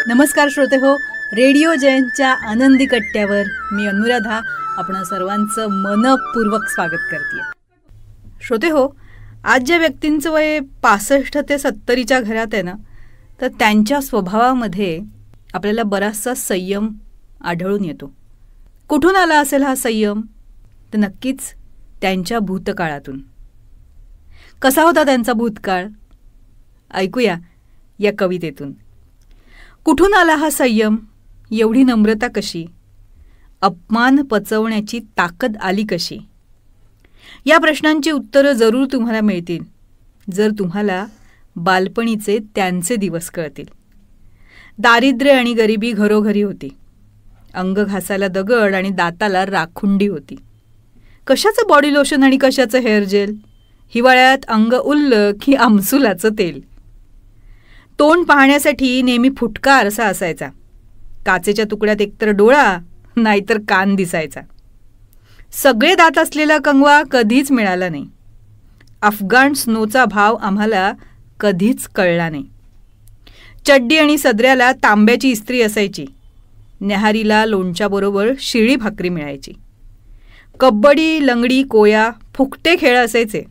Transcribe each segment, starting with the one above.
नमस्कार श्रोते हो, रेडिओ जयंतच्या आनंदी कट्ट्यावर मी अनुराधा आपण सर्वांचं मनपूर्वक स्वागत करते. श्रोते हो, आज ज्या व्यक्तींचं वय 65 ते 70च्या घरात आहे ना, तर त्यांच्या स्वभावामध्ये आपल्याला बराचसा संयम आढळून येतो. कुठून आला असेल हा संयम? तर नक्कीच त्यांच्या भूतकाळातून. कसा होता त्यांचा भूतकाळ? ऐकूया या कवितेतून. कुठून आला हा संयम? एवढी नम्रता कशी? अपमान पचवण्याची ताकद आली कशी? या प्रश्नांची उत्तरं जरूर तुम्हाला मिळतील जर तुम्हाला बालपणीचे त्यांचे दिवस कळतील. दारिद्र्य आणि गरिबी घरोघरी होती. अंग घासायला दगड आणि दाताला राखुंडी होती. कशाचं बॉडी लोशन आणि कशाचं हेअर जेल? हिवाळ्यात अंग उरलं की आमसुलाचं तेल. तोंड पाहण्यासाठी नेहमी फुटका आरसा असायचा. काचेच्या तुकड्यात एकतर डोळा नाहीतर कान दिसायचा. सगळे दात असलेला कंगवा कधीच मिळाला नाही. अफगाण स्नोचा भाव आम्हाला कधीच कळला नाही. चड्डी आणि सदऱ्याला तांब्याची इस्त्री असायची. न्याहारीला लोणच्याबरोबर शिळी भाकरी मिळायची. कबड्डी, लंगडी, कोया फुकटे खेळ असायचे.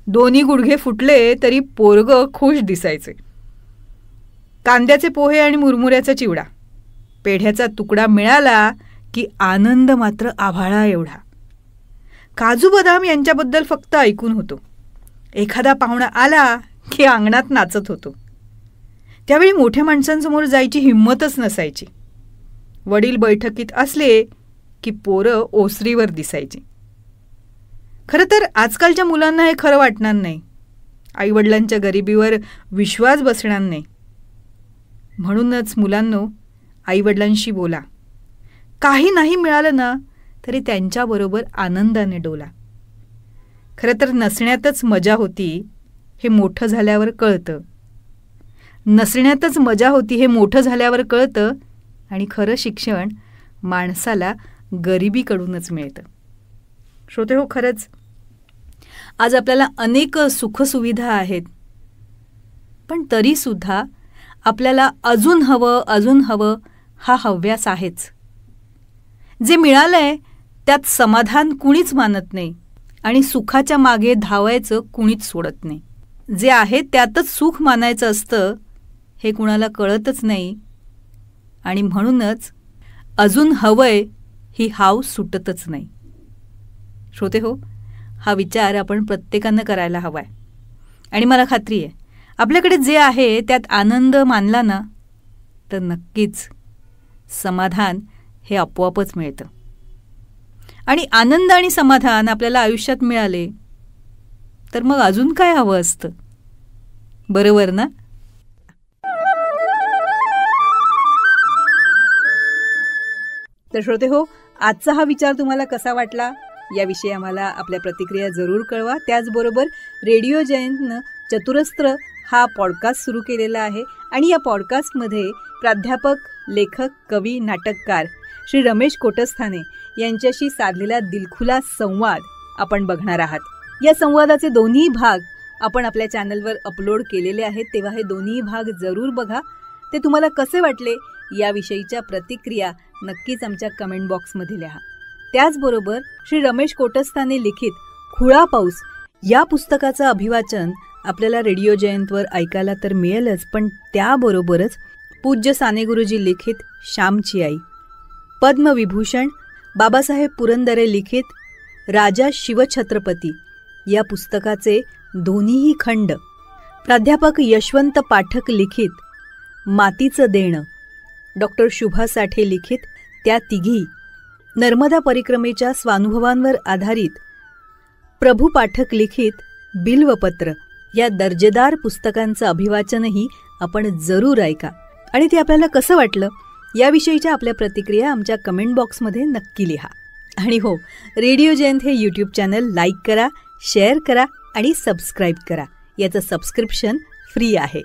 दोन्ही गुडघे फुटले तरी पोरगं खुश दिसायचे. कांद्याचे पोहे आणि मुरमुऱ्याचा चिवडा, पेढ्याचा तुकडा मिळाला की आनंद मात्र आभाळा एवढा. काजू बदाम यांच्याबद्दल फक्त ऐकून होतो. एखादा पाहुणा आला की अंगणात नाचत होतो. त्यावेळी मोठ्या माणसांसमोर जायची हिंमतच नसायची. वडील बैठकीत असले की पोरं ओसरीवर दिसायची. खरं तर आजकालच्या मुलांना हे खरं वाटणार नाही. आईवडिलांच्या गरिबीवर विश्वास बसणार नाही. म्हणूनच मुलांनो, आईवडिलांशी बोला. काही नाही मिळालं ना तरी त्यांच्याबरोबर आनंदाने डोला. खरं तर नसण्यातच मजा होती हे मोठं झाल्यावर कळतं. नसण्यातच मजा होती हे मोठं झाल्यावर कळतं. आणि खरं शिक्षण माणसाला गरिबीकडूनच मिळतं. श्रोते हो, खरंच आज आपल्याला अनेक सुखसुविधा आहेत, पण तरीसुद्धा आपल्याला अजून हवं हा हव्यास आहेच. जे मिळालंय त्यात समाधान कुणीच मानत नाही आणि सुखाच्या मागे धावायचं कुणीच सोडत नाही. जे आहे त्यातच सुख मानायचं असतं हे कुणाला कळतच नाही. आणि म्हणूनच अजून हवंय ही हाव सुटतच नाही. श्रोते हो, हा विचार आपण प्रत्येकानं करायला हवाय. आणि मला खात्री आहे आपल्याकडे जे आहे त्यात आनंद मानला ना तर नक्कीच समाधान हे आपोआपच मिळतं. आणि आनंद आणि समाधान आपल्याला आयुष्यात मिळाले तर मग अजून काय हवं असतं? बरोबर ना? तर श्रोते हो, आजचा हा विचार तुम्हाला कसा वाटला याविषयी आम्हाला आपल्या प्रतिक्रिया जरूर कळवा. त्याचबरोबर रेडिओ जयंतनं चतुरस्त्र हा पॉडकास्ट सुरू केलेला आहे आणि या पॉडकास्टमध्ये प्राध्यापक, लेखक, कवी, नाटककार श्री रमेश कोटस्थाने यांच्याशी साधलेला दिलखुलास संवाद आपण बघणार आहात. या संवादाचे दोन्ही भाग आपण आपल्या चॅनलवर अपलोड केलेले आहेत, तेव्हा हे दोन्ही भाग जरूर बघा. ते तुम्हाला कसे वाटले याविषयीच्या प्रतिक्रिया नक्कीच आमच्या कमेंट बॉक्समध्ये लिहा. त्याचबरोबर श्री रमेश कोटस्थाने लिखित खुळा पाऊस या पुस्तकाचं अभिवाचन आपल्याला रेडिओ जयंतवर ऐकायला तर मिळेलच, पण त्याबरोबरच पूज्य साने गुरुजी लिखित श्यामची आई, पद्मविभूषण बाबासाहेब पुरंदरे लिखित राजा शिवछत्रपती या पुस्तकाचे दोन्हीही खंड, प्राध्यापक यशवंत पाठक लिखित मातीचं देणं, डॉक्टर शुभा साठे लिखित त्या तिघी, नर्मदा परिक्रमेच्या स्वानुभवांवर आधारित प्रभू पाठक लिखित बिल्वपत्र या दर्जेदार पुस्तकांचं अभिवाचनही आपण जरूर ऐका. आणि ते आपल्याला कसं वाटलं याविषयीच्या आपल्या प्रतिक्रिया आमच्या कमेंट बॉक्समध्ये नक्की लिहा. आणि हो, रेडिओ जयंत हे यूट्यूब चॅनल लाईक करा, शेअर करा आणि सबस्क्राईब करा. याचं सबस्क्रिप्शन फ्री आहे.